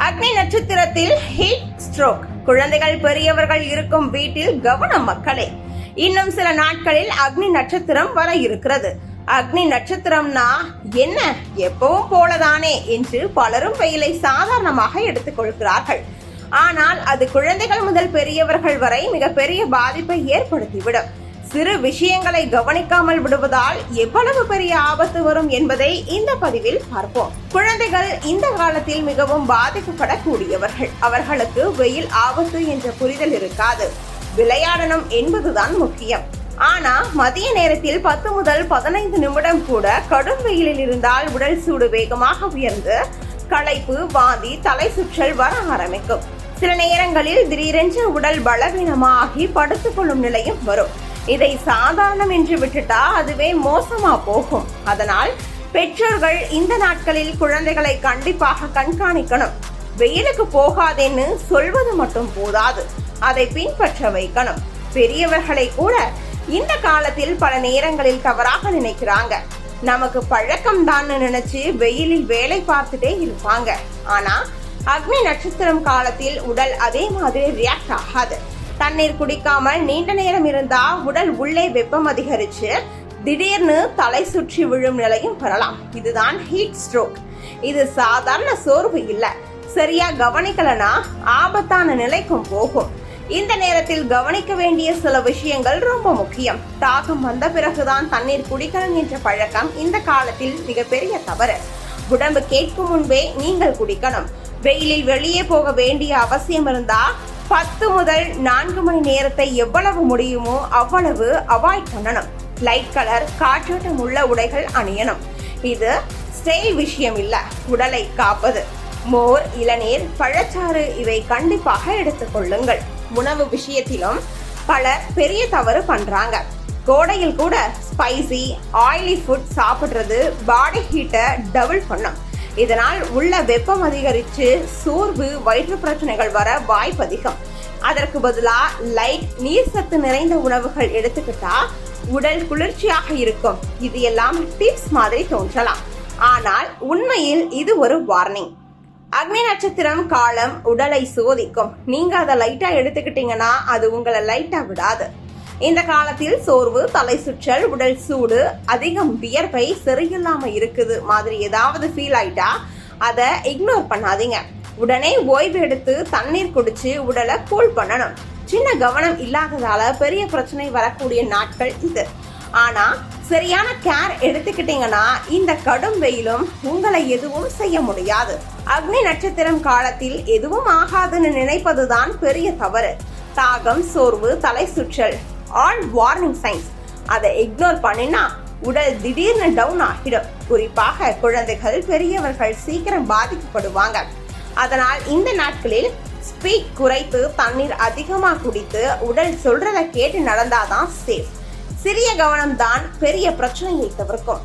அக்னி நட்சத்திரத்தில் heat stroke. குழந்தைகள் பெரியவர்கள் இருக்கும் வீட்டில் கவனம் மக்களே. இன்னும் சில நாட்களில் அக்னி நட்சத்திரம் வர இருக்கிறது. அக்னி நட்சத்திரம்னா என்ன, எப்பவும் போலதானே என்று பலரும் வெயிலை சாதாரணமாக எடுத்துக்கொள்கிறார்கள். ஆனால் அது குழந்தைகள் முதல் பெரியவர்கள் வரை மிகப்பெரிய பாதிப்பை ஏற்படுத்திவிடும். சிறு விஷயங்களை கவனிக்காமல் விடுவதால் எவ்வளவு பெரிய ஆபத்து வரும் என்பதை இந்த பதிவில் பார்ப்போம். குழந்தைகள் இந்த காலத்தில் மிகவும் பாதிக்கப்படக்கூடியவர்கள். அவர்களுக்கு வெயில் ஆபத்து என்ற புரிதல் இருக்காது. விளையாடணும் என்பதுதான் முக்கியம். ஆனா மதிய நேரத்தில் 10 முதல் 15 நிமிடம் கூட கடும் வெயிலில் இருந்தால் உடல் சூடு வேகமாக உயர்ந்து களைப்பு, வாந்தி, தலை சுற்றல் வர ஆரம்பிக்கும். சில நேரங்களில் திடீரென்று உடல் பலவீனமாகி படுத்துக் கொள்ளும் நிலையும் வரும். இதை சாதாரணம் என்று விட்டுட்டா அதுவே மோசமா போகும். அதனால் பெற்றோர்கள் இந்த நாட்களில் குழந்தைகளை கண்டிப்பாக கண்காணிக்கணும். வெயிலுக்கு போகாதேன்னு சொல்வது மட்டும் போதாது, அதை பின்பற்ற வைக்கணும். பெரியவர்களை கூட இந்த காலத்தில் பல நேரங்களில் தவறாக நினைக்கிறாங்க. நமக்கு பழக்கம் தான் நினைச்சு வெயிலில் வேலை பார்த்துட்டே இருப்பாங்க. ஆனா அக்னி நட்சத்திரம் காலத்தில் உடல் அதே மாதிரி ரியாக்ட் ஆகாது. தண்ணீர் குடிக்காமல் நீண்ட நேரம் இருந்தா உடல் உள்ளே வெப்பம் அதிகரிச்சு திடீர்னு தலை சுற்றி விழும் நிலையும் வரலாம். இதுதான் ஹீட் ஸ்ட்ரோக். இது சாதாரண சோர்வு இல்ல. சரியா கவனிக்கலனா ஆபத்தான நிலைக்கும் போகும். இந்த நேரத்தில் கவனிக்க வேண்டிய சில விஷயங்கள் ரொம்ப முக்கியம். தாகம் வந்த பிறகுதான் தண்ணீர் குடிக்கணும் என்ற பழக்கம் இந்த காலத்தில் மிகப்பெரிய தவறு. உடம்பு கேட்கும் முன்பே நீங்கள் குடிக்கணும். வெயிலில் வெளியே போக வேண்டிய அவசியம் இருந்தா 10 முதல் 4 மணி நேரத்தை எவ்வளவு முடியுமோ அவ்வளவு அவாய்ட் பண்ணணும். லைட் கலர், காற்றோட்டம் உள்ள உடைகள் அணியணும். இது ஸ்டைல் விஷயம் இல்ல, உடலை காப்பது. மோர், இளநீர், பழச்சாறு இவை கண்டிப்பாக எடுத்துக்கொள்ளுங்கள். உணவு விஷயத்திலும் பலர் பெரிய தவறு பண்றாங்க. கோடையில் கூட ஸ்பைசி, ஆயிலி ஃபுட் சாப்பிடுறது பாடி ஹீட்டை டபுள் பண்ணும். இதனால் உள்ள வெப்பம் அதிகரித்து சோர்வு, வயிற்று பிரச்சனைகள் வர வாய்ப்பு அதிகம். அதற்கு பதிலா லைட், நீர் சத்து நிறைந்த உணவுகள் எடுத்துக்கிட்டா உடல் குளிர்ச்சியாக இருக்கும். இது எல்லாம் டிப்ஸ் மாதிரி தோன்றலாம், ஆனால் உண்மையில் இது ஒரு வார்னிங். அக்னி நட்சத்திரம் காலம் உடலை சோதிக்கும். நீங்க அதை லைட்டா எடுத்துக்கிட்டீங்கன்னா அது உங்களை லைட்டா விடாது. இந்த காலத்தில் சோர்வு, தலை சுற்றல், உடல் சூடு, அதிகம் வியர்வை, சரியில்லாம இருக்குது மாதிரி ஏதாவது ஃபீல் ஆயிட்டா அதை இக்னோர் பண்ணாதீங்க. உடனே ஓய்வு எடுத்து தண்ணீர் குடிச்சு உடலை கூல் பண்ணணும். சின்ன கவனம் இல்லாததால பெரிய பிரச்சனை வரக்கூடிய நாட்கள் இது. ஆனா சரியான கேர் எடுத்துக்கிட்டீங்கன்னா இந்த கடும் வெயிலும் உங்களை எதுவும் செய்ய முடியாது. அக்னி நட்சத்திரம் காலத்தில் எதுவும் ஆகாதுன்னு நினைப்பதுதான் பெரிய தவறு. தாகம், சோர்வு, தலை சுற்றல் ஆல் வார்னிங் சைன்ஸ். அதை இக்னோர் பண்ணினா உடல் திடீர்னு டவுன் ஆகிடும். குறிப்பாக குழந்தைகள், பெரியவர்கள் சீக்கிரம் பாதிக்கப்படுவாங்க. அதனால் இந்த நாட்களில் ஸ்பீட் குறைத்து தண்ணீர் அதிகமா குடித்து உடல் சொல்றதை கேட்டு நடந்தாதான் சேஃப். சிறிய கவனம் தான் பெரிய பிரச்சனையை தவிர்க்கும்.